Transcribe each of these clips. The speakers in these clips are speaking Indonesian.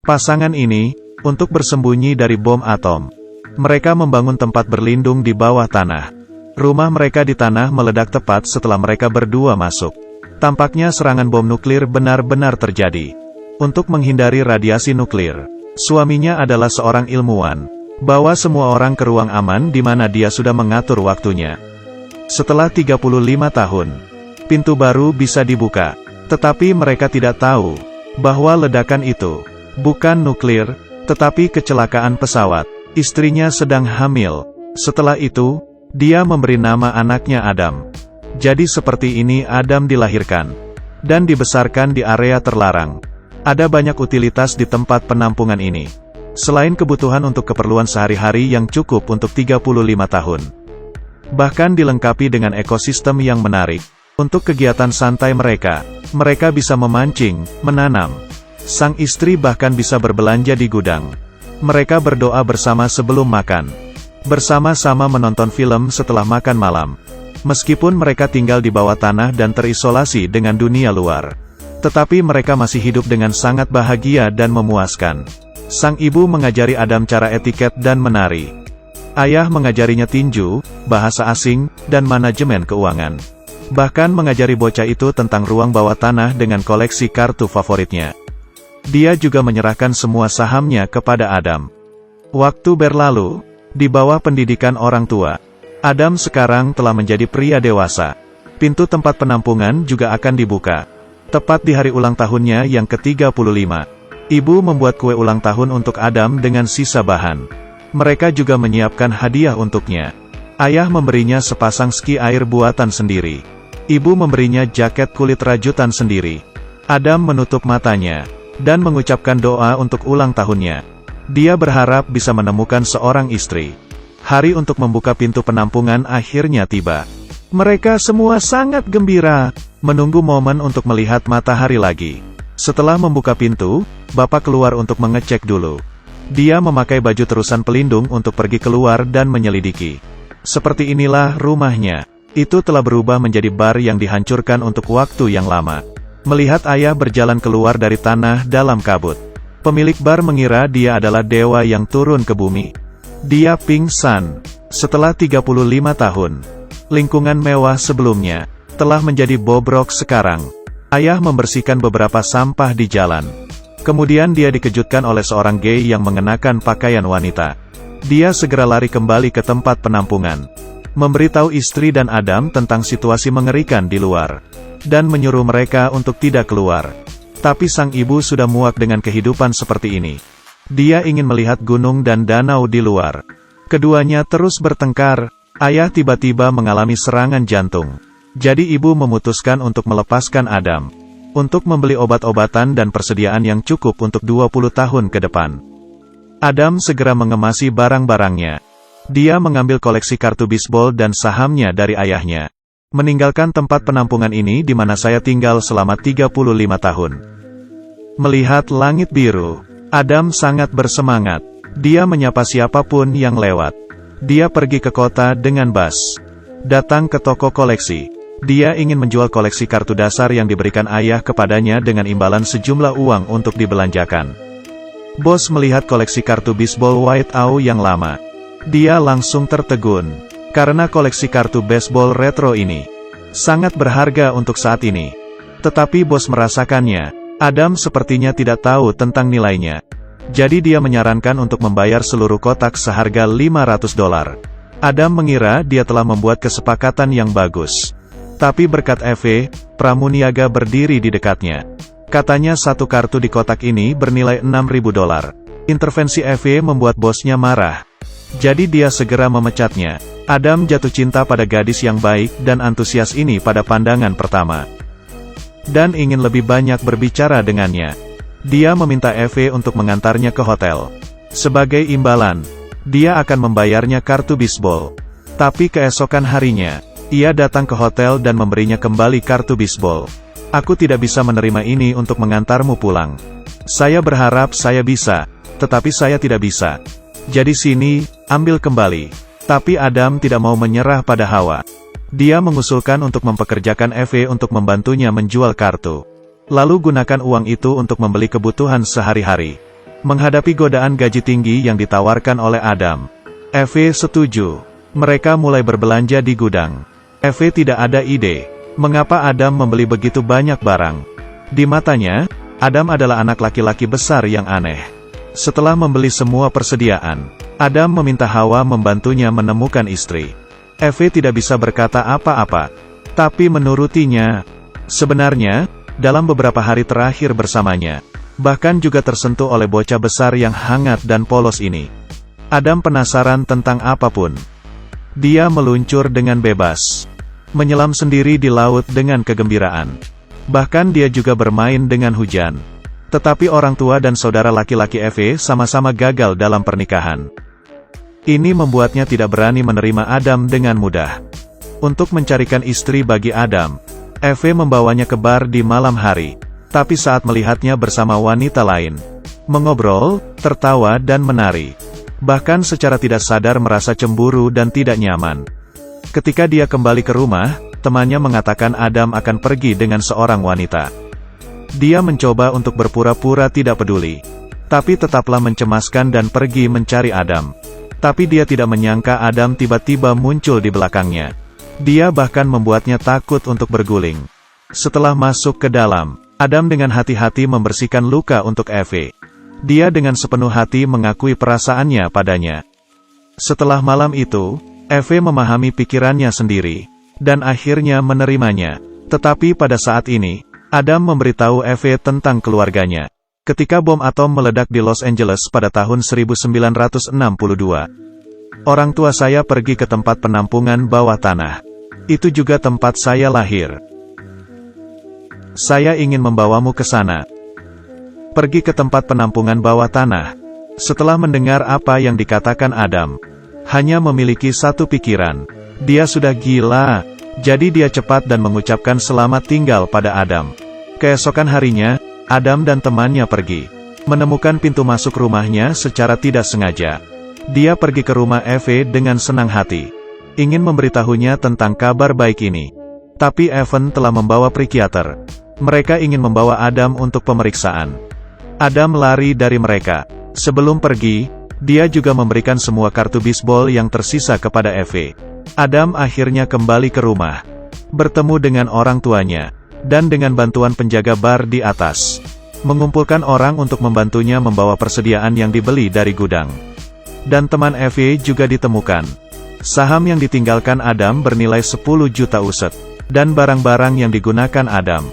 Pasangan ini, untuk bersembunyi dari bom atom, mereka membangun tempat berlindung di bawah tanah. Rumah mereka di tanah meledak tepat setelah mereka berdua masuk. Tampaknya serangan bom nuklir benar-benar terjadi. Untuk menghindari radiasi nuklir, suaminya adalah seorang ilmuwan. Bawa semua orang ke ruang aman di mana dia sudah mengatur waktunya. Setelah 35 tahun, pintu baru bisa dibuka. Tetapi mereka tidak tahu bahwa ledakan itu bukan nuklir, tetapi kecelakaan pesawat. Istrinya sedang hamil. Setelah itu, dia memberi nama anaknya Adam. Jadi seperti ini Adam dilahirkan dan dibesarkan di area terlarang. Ada banyak utilitas di tempat penampungan ini. Selain kebutuhan untuk keperluan sehari-hari yang cukup untuk 35 tahun. Bahkan dilengkapi dengan ekosistem yang menarik. Untuk kegiatan santai mereka bisa memancing, menanam. Sang istri bahkan bisa berbelanja di gudang. Mereka berdoa bersama sebelum makan. Bersama-sama menonton film setelah makan malam. Meskipun mereka tinggal di bawah tanah dan terisolasi dengan dunia luar. Tetapi mereka masih hidup dengan sangat bahagia dan memuaskan. Sang ibu mengajari Adam cara etiket dan menari. Ayah mengajarinya tinju, bahasa asing, dan manajemen keuangan. Bahkan mengajari bocah itu tentang ruang bawah tanah dengan koleksi kartu favoritnya. Dia juga menyerahkan semua sahamnya kepada Adam. Waktu berlalu, di bawah pendidikan orang tua, Adam sekarang telah menjadi pria dewasa. Pintu tempat penampungan juga akan dibuka. Tepat di hari ulang tahunnya yang ke-35. Ibu membuat kue ulang tahun untuk Adam dengan sisa bahan. Mereka juga menyiapkan hadiah untuknya. Ayah memberinya sepasang ski air buatan sendiri. Ibu memberinya jaket kulit rajutan sendiri. Adam menutup matanya dan mengucapkan doa untuk ulang tahunnya. Dia berharap bisa menemukan seorang istri. Hari untuk membuka pintu penampungan akhirnya tiba. Mereka semua sangat gembira, menunggu momen untuk melihat matahari lagi. Setelah membuka pintu, Bapak keluar untuk mengecek dulu. Dia memakai baju terusan pelindung untuk pergi keluar dan menyelidiki. Seperti inilah rumahnya. Itu telah berubah menjadi bar yang dihancurkan untuk waktu yang lama. Melihat ayah berjalan keluar dari tanah dalam kabut. Pemilik bar mengira dia adalah dewa yang turun ke bumi. Dia pingsan. Setelah 35 tahun. Lingkungan mewah sebelumnya telah menjadi bobrok sekarang. Ayah membersihkan beberapa sampah di jalan. Kemudian dia dikejutkan oleh seorang gay yang mengenakan pakaian wanita. Dia segera lari kembali ke tempat penampungan. Memberitahu istri dan Adam tentang situasi mengerikan di luar. Dan menyuruh mereka untuk tidak keluar. Tapi sang ibu sudah muak dengan kehidupan seperti ini. Dia ingin melihat gunung dan danau di luar. Keduanya terus bertengkar. Ayah tiba-tiba mengalami serangan jantung. Jadi ibu memutuskan untuk melepaskan Adam. Untuk membeli obat-obatan dan persediaan yang cukup untuk 20 tahun ke depan. Adam segera mengemasi barang-barangnya. Dia mengambil koleksi kartu bisbol dan sahamnya dari ayahnya. Meninggalkan tempat penampungan ini di mana saya tinggal selama 35 tahun. Melihat langit biru, Adam sangat bersemangat. Dia menyapa siapapun yang lewat. Dia pergi ke kota dengan bus. Datang ke toko koleksi. Dia ingin menjual koleksi kartu dasar yang diberikan ayah kepadanya dengan imbalan sejumlah uang untuk dibelanjakan. Bos melihat koleksi kartu bisbol White Owl yang lama. Dia langsung tertegun. Karena koleksi kartu baseball retro ini sangat berharga untuk saat ini. Tetapi bos merasakannya. Adam sepertinya tidak tahu tentang nilainya. Jadi dia menyarankan untuk membayar seluruh kotak seharga $500. Adam mengira dia telah membuat kesepakatan yang bagus. Tapi berkat Eve, pramuniaga berdiri di dekatnya. Katanya satu kartu di kotak ini bernilai $6.000. Intervensi Eve membuat bosnya marah. Jadi dia segera memecatnya. Adam jatuh cinta pada gadis yang baik dan antusias ini pada pandangan pertama. Dan ingin lebih banyak berbicara dengannya. Dia meminta Eve untuk mengantarnya ke hotel. Sebagai imbalan, dia akan membayarnya kartu bisbol. Tapi keesokan harinya, ia datang ke hotel dan memberinya kembali kartu bisbol. Aku tidak bisa menerima ini untuk mengantarmu pulang. Saya berharap saya bisa, tetapi saya tidak bisa. Jadi sini, ambil kembali. Tapi Adam tidak mau menyerah pada Hawa. Dia mengusulkan untuk mempekerjakan Eve untuk membantunya menjual kartu. Lalu gunakan uang itu untuk membeli kebutuhan sehari-hari. Menghadapi godaan gaji tinggi yang ditawarkan oleh Adam, Eve setuju. Mereka mulai berbelanja di gudang. Eve tidak ada ide, mengapa Adam membeli begitu banyak barang. Di matanya, Adam adalah anak laki-laki besar yang aneh. Setelah membeli semua persediaan, Adam meminta Hawa membantunya menemukan istri. Eve tidak bisa berkata apa-apa, tapi menurutinya. Sebenarnya, dalam beberapa hari terakhir bersamanya, bahkan juga tersentuh oleh bocah besar yang hangat dan polos ini. Adam penasaran tentang apapun. Dia meluncur dengan bebas, menyelam sendiri di laut dengan kegembiraan. Bahkan dia juga bermain dengan hujan. Tetapi orang tua dan saudara laki-laki Eve sama-sama gagal dalam pernikahan. Ini membuatnya tidak berani menerima Adam dengan mudah. Untuk mencarikan istri bagi Adam, Eve membawanya ke bar di malam hari. Tapi saat melihatnya bersama wanita lain, mengobrol, tertawa dan menari, bahkan secara tidak sadar merasa cemburu dan tidak nyaman. Ketika dia kembali ke rumah, temannya mengatakan Adam akan pergi dengan seorang wanita. Dia mencoba untuk berpura-pura tidak peduli, tapi tetaplah mencemaskan dan pergi mencari Adam. Tapi dia tidak menyangka Adam tiba-tiba muncul di belakangnya. Dia bahkan membuatnya takut untuk berguling. Setelah masuk ke dalam, Adam dengan hati-hati membersihkan luka untuk Eve. Dia dengan sepenuh hati mengakui perasaannya padanya. Setelah malam itu, Eve memahami pikirannya sendiri, dan akhirnya menerimanya. Tetapi pada saat ini, Adam memberitahu Eve tentang keluarganya. Ketika bom atom meledak di Los Angeles pada tahun 1962, orang tua saya pergi ke tempat penampungan bawah tanah. Itu juga tempat saya lahir. Saya ingin membawamu ke sana. Pergi ke tempat penampungan bawah tanah. Setelah mendengar apa yang dikatakan Adam, hanya memiliki satu pikiran. Dia sudah gila. Jadi dia cepat dan mengucapkan selamat tinggal pada Adam. Keesokan harinya, Adam dan temannya pergi, menemukan pintu masuk rumahnya secara tidak sengaja. Dia pergi ke rumah Eve dengan senang hati, ingin memberitahunya tentang kabar baik ini. Tapi Evan telah membawa psikiater. Mereka ingin membawa Adam untuk pemeriksaan. Adam lari dari mereka. Sebelum pergi, dia juga memberikan semua kartu bisbol yang tersisa kepada Eve. Adam akhirnya kembali ke rumah, bertemu dengan orang tuanya, dan dengan bantuan penjaga bar di atas, mengumpulkan orang untuk membantunya membawa persediaan yang dibeli dari gudang. Dan teman Eve juga ditemukan. Saham yang ditinggalkan Adam bernilai 10 juta uset, dan barang-barang yang digunakan Adam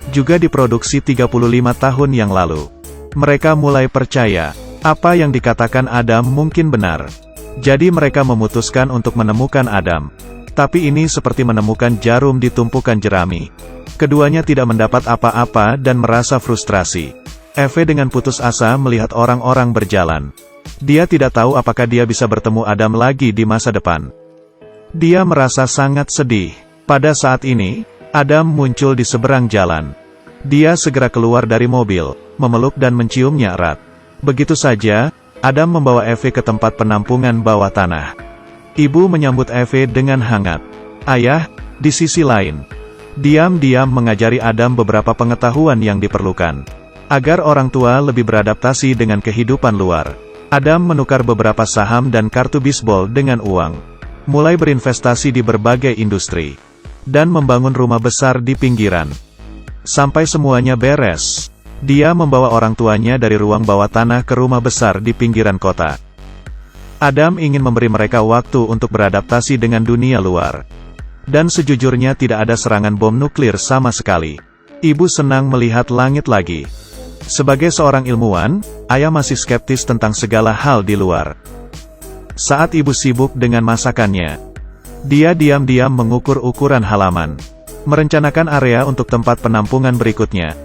juga diproduksi 35 tahun yang lalu. Mereka mulai percaya, apa yang dikatakan Adam mungkin benar. Jadi mereka memutuskan untuk menemukan Adam. Tapi ini seperti menemukan jarum di tumpukan jerami. Keduanya tidak mendapat apa-apa dan merasa frustrasi. Eve dengan putus asa melihat orang-orang berjalan. Dia tidak tahu apakah dia bisa bertemu Adam lagi di masa depan. Dia merasa sangat sedih. Pada saat ini, Adam muncul di seberang jalan. Dia segera keluar dari mobil, memeluk dan menciumnya erat. Begitu saja, Adam membawa Eve ke tempat penampungan bawah tanah. Ibu menyambut Eve dengan hangat. Ayah, di sisi lain, diam-diam mengajari Adam beberapa pengetahuan yang diperlukan, agar orang tua lebih beradaptasi dengan kehidupan luar. Adam menukar beberapa saham dan kartu bisbol dengan uang, mulai berinvestasi di berbagai industri, dan membangun rumah besar di pinggiran. Sampai semuanya beres, dia membawa orang tuanya dari ruang bawah tanah ke rumah besar di pinggiran kota. Adam ingin memberi mereka waktu untuk beradaptasi dengan dunia luar. Dan sejujurnya tidak ada serangan bom nuklir sama sekali. Ibu senang melihat langit lagi. Sebagai seorang ilmuwan, ayah masih skeptis tentang segala hal di luar. Saat ibu sibuk dengan masakannya, dia diam-diam mengukur ukuran halaman, merencanakan area untuk tempat penampungan berikutnya.